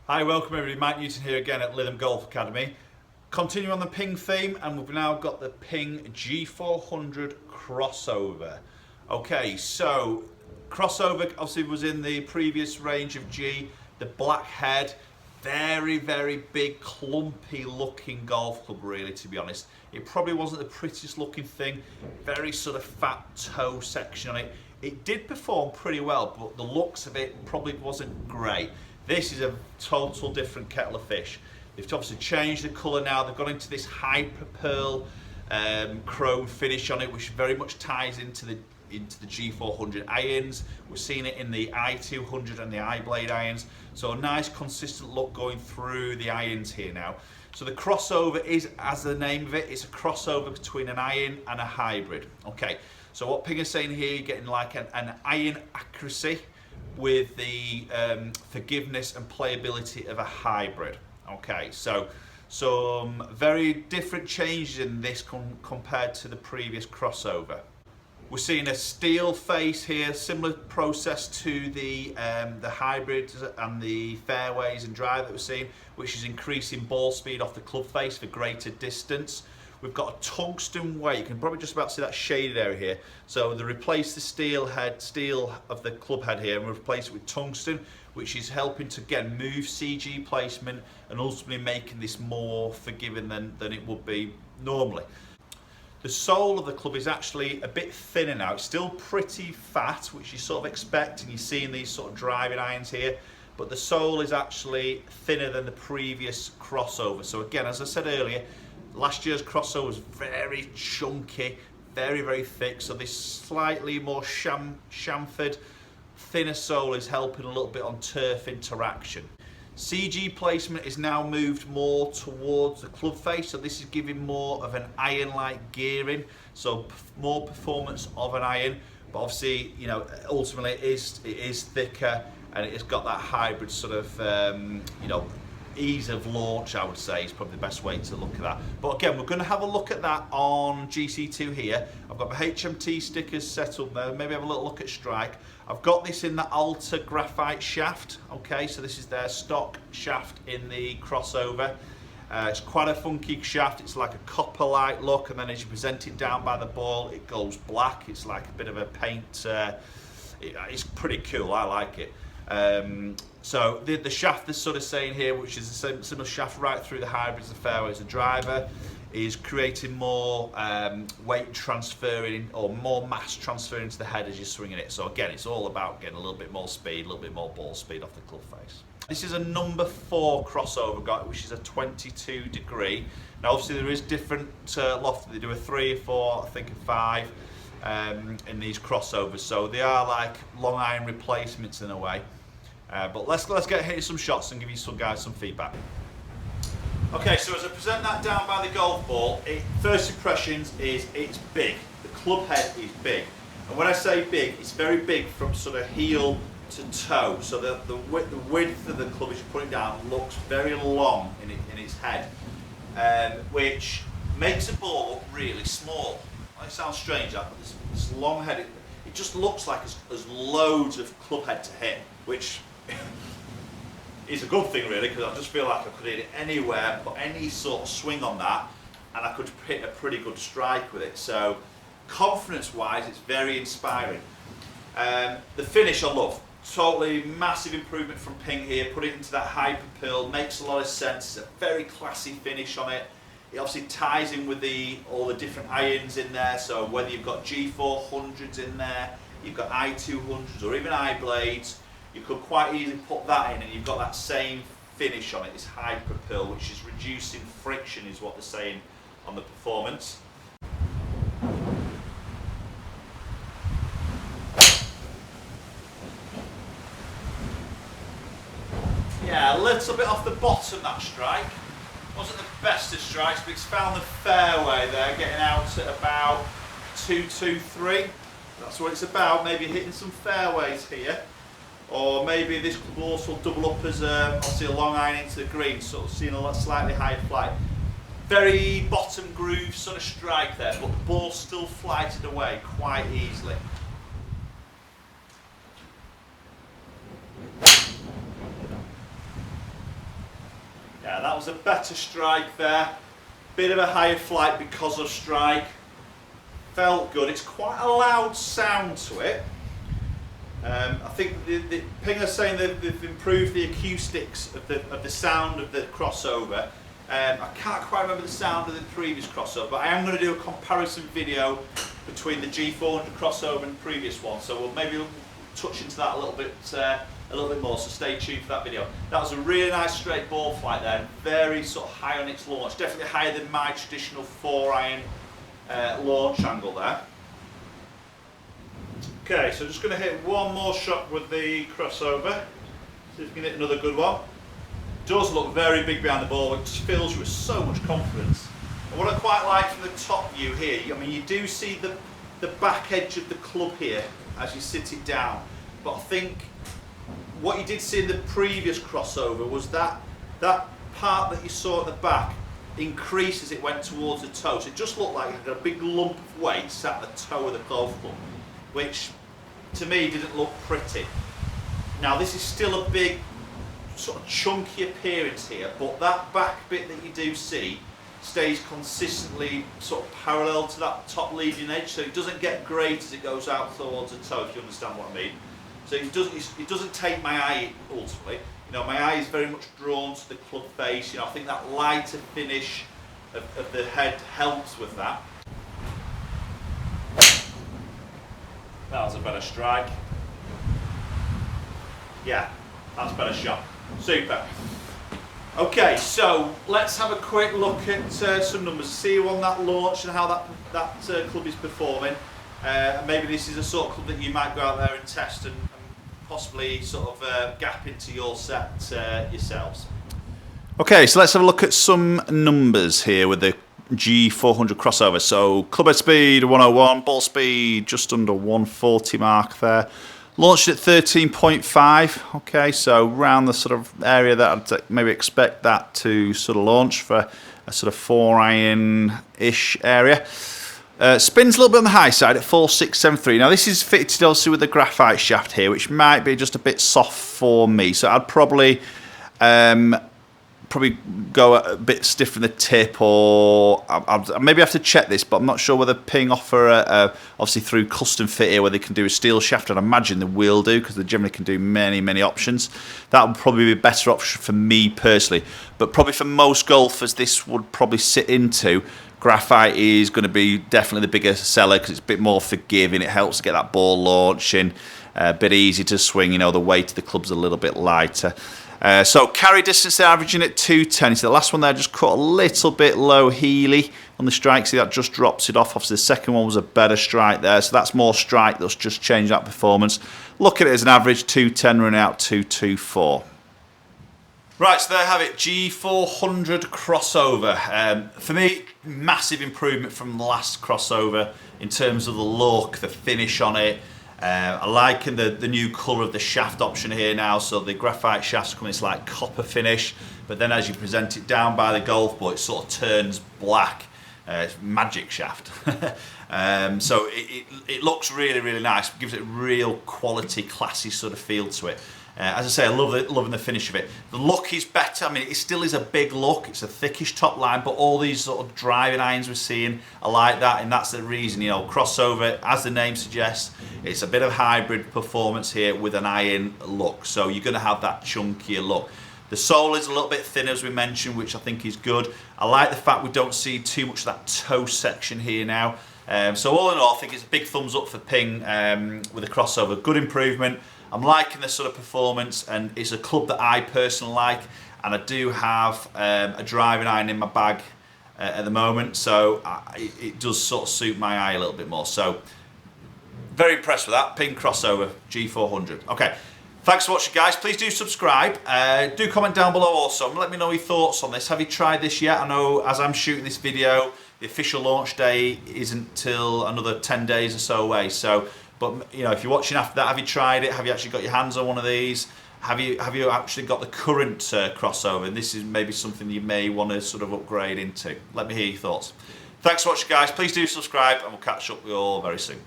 Hi, welcome everybody. Mike Newton here again at Lytham Golf Academy. Continuing on the Ping theme, and we've now got the Ping G400 Crossover. Okay, so Crossover obviously was in the previous range of G, the black head, very big clumpy looking golf club really, to be honest. It probably wasn't the prettiest looking thing, very sort of fat toe section on it. It did perform pretty well, but the looks of it probably wasn't great. This is a total different kettle of fish. They've obviously changed the colour now. They've gone into this hyper pearl chrome finish on it, which very much ties into the G400 irons. We're seeing it in the i200 and the iBlade irons. So a nice consistent look going through the irons here now. So the crossover is, as the name of it, it's a crossover between an iron and a hybrid. Okay, so what Ping is saying here, you're getting like an iron accuracy with the forgiveness and playability of a hybrid. Okay, so some very different changes in this compared to the previous crossover. We're seeing a steel face here, similar process to the hybrids and the fairways and drive that we're seeing, which is increasing ball speed off the club face for greater distance. We've got a tungsten weight. You can probably just about see that shaded area here. So they replaced the steel of the club head here, and we've replaced it with tungsten, which is helping to again move CG placement and ultimately making this more forgiving than it would be normally. The sole of the club is actually a bit thinner now. It's still pretty fat, which you sort of expect, and you see in these sort of driving irons here, but the sole is actually thinner than the previous crossover. So again, as I said earlier, last year's crossover was very chunky, very thick, so this slightly more chamfered, thinner sole is helping a little bit on turf interaction. CG placement is now moved more towards the club face, so this is giving more of an iron-like gearing, so more performance of an iron, but obviously, you know, ultimately it is thicker, and it's got that hybrid sort of, you know, ease of launch, I would say, is probably the best way to look at that. But again, we're going to have a look at that on GC2 here. I've got my HMT stickers set up there, maybe have a little look at strike. I've got this in the Alta graphite shaft, okay, so this is their stock shaft in the crossover. It's quite a funky shaft, it's like a copper-like look, and then as you present it down by the ball, it goes black. It's like a bit of a paint, it's pretty cool, I like it. So the shaft they're sort of saying here, which is the similar shaft right through the hybrids, the fairways, the driver, is creating more weight transferring or more mass transferring to the head as you're swinging it. So again, it's all about getting a little bit more speed, a little bit more ball speed off the club face. This is a number 4 crossover guy, which is a 22 degree. Now obviously there is different loft. They do a 3, a 4, I think a 5 in these crossovers. So they are like long iron replacements in a way. But let's get hitting some shots and give you some guys some feedback. Okay, so as I present that down by the golf ball, first impressions is it's big. The club head is big, and when I say big, it's very big from sort of heel to toe. So the width of the club as you put it down looks very long in its head, which makes the ball look really small. It sounds strange, but this long head, it just looks like there's loads of club head to hit, which is a good thing really, because I just feel like I could hit it anywhere, put any sort of swing on that, and I could hit a pretty good strike with it. So confidence wise, it's very inspiring. The finish I love, totally massive improvement from Ping here. Put it into that hyper pearl, makes a lot of sense. It's a very classy finish on it. It obviously ties in with all the different irons in there, so whether you've got G400s in there, you've got i200s or even iBlades, you could quite easily put that in and you've got that same finish on it, this hyper pearl, which is reducing friction is what they're saying on the performance. Yeah, a little bit off the bottom that strike. Wasn't the best of strikes, but it's found the fairway there, getting out at about 223. That's what it's about, maybe hitting some fairways here. Or maybe this could also double up as obviously a long iron into the green, sort of seeing a slightly higher flight. Very bottom groove sort of strike there, but the ball still flighted away quite easily. That was a better strike there. Bit of a higher flight because of strike. Felt good. It's quite a loud sound to it. I think the Ping are saying they've improved the acoustics of the sound of the crossover. I can't quite remember the sound of the previous crossover, but I am going to do a comparison video between the G400 crossover and the previous one. So we'll maybe touch into that a little bit more. So stay tuned for that video. That was a really nice straight ball flight there, very sort of high on its launch. Definitely higher than my traditional 4-iron launch angle there. Okay, so just going to hit one more shot with the crossover. See if we can hit another good one. It does look very big behind the ball, it just fills you with so much confidence. And what I quite like from the top view here, I mean, you do see the back edge of the club here as you sit it down. But I think what you did see in the previous crossover was that part that you saw at the back increased as it went towards the toe. So it just looked like it had a big lump of weight sat at the toe of the golf club, which to me didn't look pretty. Now this is still a big sort of chunky appearance here, but that back bit that you do see stays consistently sort of parallel to that top leading edge, so it doesn't get great as it goes out towards the toe, if you understand what I mean. So it doesn't take my eye ultimately. You know, my eye is very much drawn to the club face. You know, I think that lighter finish of the head helps with that. That was a better strike. Yeah, that's a better shot. Super. Okay, so let's have a quick look at some numbers, see on that launch and how that club is performing. Maybe this is a sort of club that you might go out there and test and possibly sort of gap into your set yourselves. Okay, so let's have a look at some numbers here with the G400 crossover. So clubhead speed 101, ball speed just under 140 mark there. Launched at 13.5. Okay, so around the sort of area that I'd maybe expect that to sort of launch for a sort of 4-iron-ish area. Spins a little bit on the high side at 4673. Now this is fitted also with the graphite shaft here, which might be just a bit soft for me. So I'd probably go a bit stiff in the tip, or I maybe have to check this, but I'm not sure whether Ping offer obviously through custom fit here where they can do a steel shaft, and I imagine they will do because they generally can do many options. That would probably be a better option for me personally, but probably for most golfers this would probably sit into. Graphite is going to be definitely the bigger seller because it's a bit more forgiving. It helps to get that ball launching, a bit easy to swing. You know, the weight of the club's a little bit lighter. So carry distance they're averaging at 210. So the last one there just cut a little bit low heely on the strike. See, that just drops it off. Obviously the second one was a better strike there. So that's more strike that's just changed that performance. Look at it as an average 210 running out 224. Right, so there I have it, G400 crossover. For me, massive improvement from the last crossover in terms of the look, the finish on it. I like the new colour of the shaft option here now, so the graphite shaft's coming, it's like copper finish, but then as you present it down by the golf ball, it sort of turns black. It's magic shaft. So it looks really nice, it gives it a real quality, classy sort of feel to it. As I say, I loving the finish of it. The look is better. I mean, it still is a big look. It's a thickish top line, but all these sort of driving irons we're seeing are like that, and that's the reason, you know, crossover, as the name suggests, it's a bit of hybrid performance here with an iron look. So you're going to have that chunkier look. The sole is a little bit thinner, as we mentioned, which I think is good. I like the fact we don't see too much of that toe section here now. So all in all, I think it's a big thumbs up for Ping with the crossover. Good improvement. I'm liking this sort of performance, and it's a club that I personally like, and I do have a driving iron in my bag at the moment, so it does sort of suit my eye a little bit more. So very impressed with that. Ping crossover G400. Okay, thanks for watching, guys. Please do subscribe. Do comment down below also and let me know your thoughts on this. Have you tried this yet? I know as I'm shooting this video, the official launch day isn't till another 10 days or so away. So, but you know, if you're watching after that, have you tried it? Have you actually got your hands on one of these? Have you actually got the current crossover? And this is maybe something you may want to sort of upgrade into. Let me hear your thoughts. Thanks for watching, guys. Please do subscribe, and we'll catch up with you all very soon.